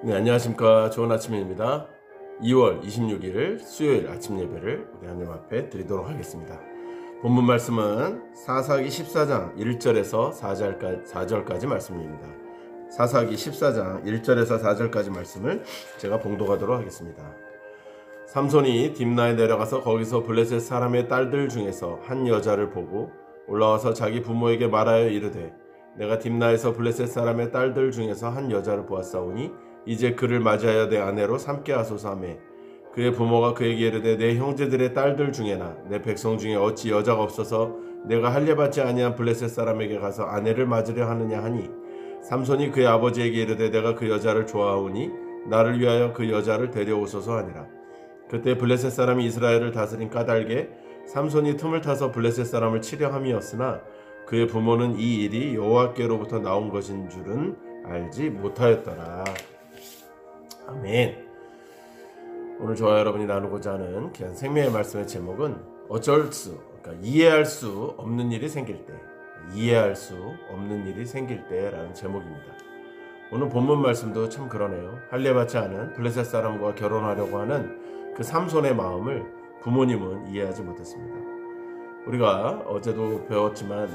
네, 안녕하십니까. 좋은 아침입니다. 2월 26일 수요일 아침 예배를 우리 하나님 앞에 드리도록 하겠습니다. 본문 말씀은 사사기 14장 1절에서 4절까지 말씀입니다. 사사기 14장 1절에서 4절까지 말씀을 제가 봉독하도록 하겠습니다. 삼손이 딥나에 내려가서 거기서 블레셋 사람의 딸들 중에서 한 여자를 보고 올라와서 자기 부모에게 말하여 이르되 내가 딥나에서 블레셋 사람의 딸들 중에서 한 여자를 보았사오니 이제 그를 맞이하여 내 아내로 삼게 하소서 하매 그의 부모가 그에게 이르되 내 형제들의 딸들 중에나 내 백성 중에 어찌 여자가 없어서 내가 할례받지 아니한 블레셋 사람에게 가서 아내를 맞으려 하느냐 하니 삼손이 그의 아버지에게 이르되 내가 그 여자를 좋아하오니 나를 위하여 그 여자를 데려오소서 하니라. 그때 블레셋 사람이 이스라엘을 다스린 까닭에 삼손이 틈을 타서 블레셋 사람을 치려 함이었으나 그의 부모는 이 일이 여호와께로부터 나온 것인 줄은 알지 못하였더라. 아멘. 오늘 저와 여러분이 나누고자 하는 귀한 생명의 말씀의 제목은 그러니까 이해할 수 없는 일이 생길 때라는 제목입니다. 오늘 본문 말씀도 참 그러네요. 할례받지 않은 블레셋 사람과 결혼하려고 하는 그 삼손의 마음을 부모님은 이해하지 못했습니다. 우리가 어제도 배웠지만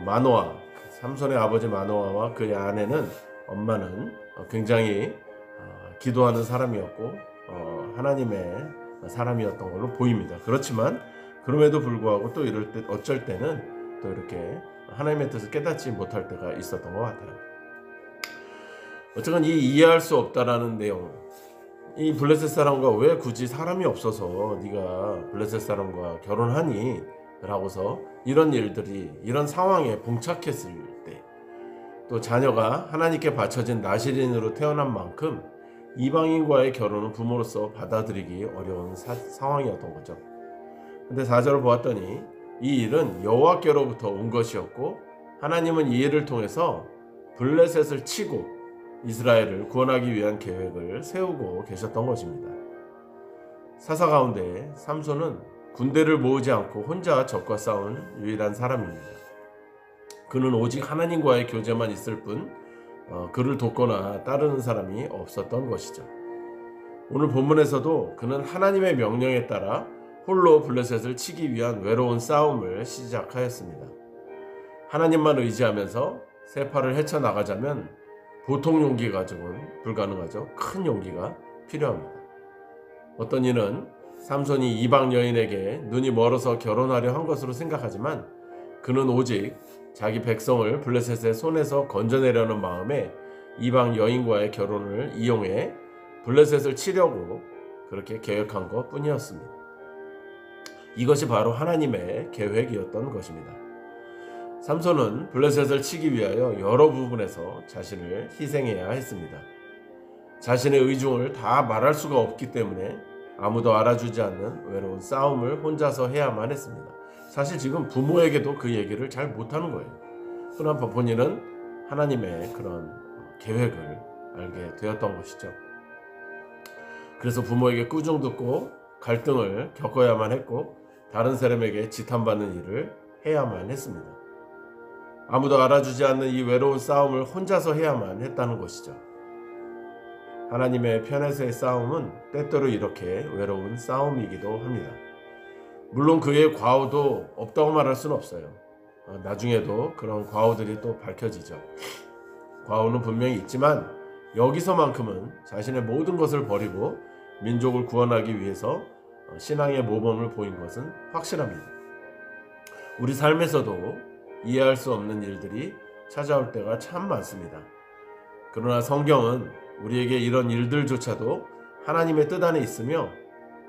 마노아, 삼손의 아버지 마노아와 그의 아내는 엄마는 굉장히 기도하는 사람이었고 하나님의 사람이었던 걸로 보입니다. 그렇지만 그럼에도 불구하고 또 이럴 때 어쩔 때는 또 이렇게 하나님의 뜻을 깨닫지 못할 때가 있었던 것 같아요. 어쨌건 이 이해할 수 없다라는 내용, 이 블레셋 사람과 왜 굳이 사람이 없어서 네가 블레셋 사람과 결혼하니? 라고서 이런 일들이 이런 상황에 봉착했을 때 또 자녀가 하나님께 바쳐진 나실인으로 태어난 만큼 이방인과의 결혼은 부모로서 받아들이기 어려운 상황이었던 거죠. 근데 4절을 보았더니 이 일은 여호와께로부터 온 것이었고 하나님은 이 일을 통해서 블레셋을 치고 이스라엘을 구원하기 위한 계획을 세우고 계셨던 것입니다. 사사 가운데 삼손은 군대를 모으지 않고 혼자 적과 싸운 유일한 사람입니다. 그는 오직 하나님과의 교제만 있을 뿐 그를 돕거나 따르는 사람이 없었던 것이죠. 오늘 본문에서도 그는 하나님의 명령에 따라 홀로 블레셋을 치기 위한 외로운 싸움을 시작하였습니다. 하나님만 의지하면서 세파를 헤쳐나가자면 보통 용기 가지고는 불가능하죠. 큰 용기가 필요합니다. 어떤 이는 삼손이 이방 여인에게 눈이 멀어서 결혼하려 한 것으로 생각하지만 그는 오직 자기 백성을 블레셋의 손에서 건져내려는 마음에 이방 여인과의 결혼을 이용해 블레셋을 치려고 그렇게 계획한 것 뿐이었습니다. 이것이 바로 하나님의 계획이었던 것입니다. 삼손은 블레셋을 치기 위하여 여러 부분에서 자신을 희생해야 했습니다. 자신의 의중을 다 말할 수가 없기 때문에 아무도 알아주지 않는 외로운 싸움을 혼자서 해야만 했습니다. 사실 지금 부모에게도 그 얘기를 잘 못하는 거예요. 그러나 본인은 하나님의 그런 계획을 알게 되었던 것이죠. 그래서 부모에게 꾸중 듣고 갈등을 겪어야만 했고 다른 사람에게 지탄받는 일을 해야만 했습니다. 아무도 알아주지 않는 이 외로운 싸움을 혼자서 해야만 했다는 것이죠. 하나님의 편에서의 싸움은 때때로 이렇게 외로운 싸움이기도 합니다. 물론 그의 과오도 없다고 말할 수는 없어요. 나중에도 그런 과오들이 또 밝혀지죠. 과오는 분명히 있지만 여기서만큼은 자신의 모든 것을 버리고 민족을 구원하기 위해서 신앙의 모범을 보인 것은 확실합니다. 우리 삶에서도 이해할 수 없는 일들이 찾아올 때가 참 많습니다. 그러나 성경은 우리에게 이런 일들조차도 하나님의 뜻 안에 있으며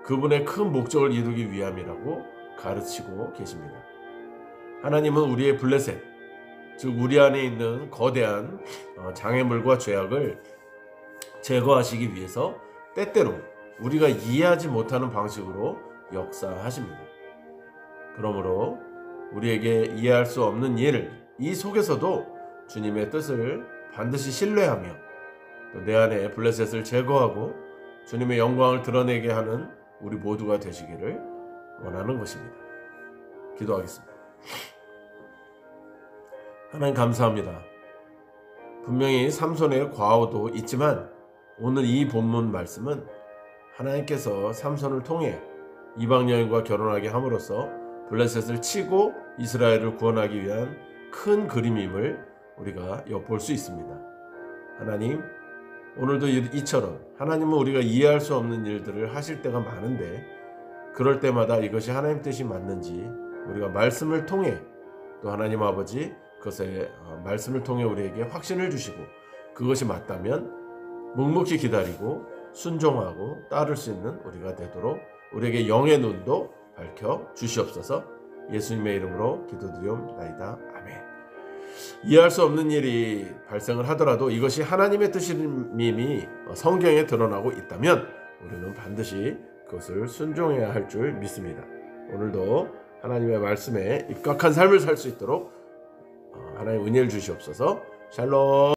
그분의 큰 목적을 이루기 위함이라고 가르치고 계십니다. 하나님은 우리의 블레셋, 즉 우리 안에 있는 거대한 장애물과 죄악을 제거하시기 위해서 때때로 우리가 이해하지 못하는 방식으로 역사하십니다. 그러므로 우리에게 이해할 수 없는 일, 이 속에서도 주님의 뜻을 반드시 신뢰하며 또 내 안에 블레셋을 제거하고 주님의 영광을 드러내게 하는 우리 모두가 되시기를 원하는 것입니다. 기도하겠습니다. 하나님 감사합니다. 분명히 삼손의 과오도 있지만 오늘 이 본문 말씀은 하나님께서 삼손을 통해 이방 여인과 결혼하게 함으로써 블레셋을 치고 이스라엘을 구원하기 위한 큰 그림임을 우리가 엿볼 수 있습니다. 하나님, 오늘도 이처럼 하나님은 우리가 이해할 수 없는 일들을 하실 때가 많은데 그럴 때마다 이것이 하나님 뜻이 맞는지 우리가 말씀을 통해 또 하나님 아버지 그것의 말씀을 통해 우리에게 확신을 주시고 그것이 맞다면 묵묵히 기다리고 순종하고 따를 수 있는 우리가 되도록 우리에게 영의 눈도 밝혀 주시옵소서. 예수님의 이름으로 기도드리옵나이다. 아멘. 이해할 수 없는 일이 발생을 하더라도 이것이 하나님의 뜻임이 성경에 드러나고 있다면 우리는 반드시 그것을 순종해야 할 줄 믿습니다. 오늘도 하나님의 말씀에 입각한 삶을 살 수 있도록 하나님 은혜를 주시옵소서. 샬롬.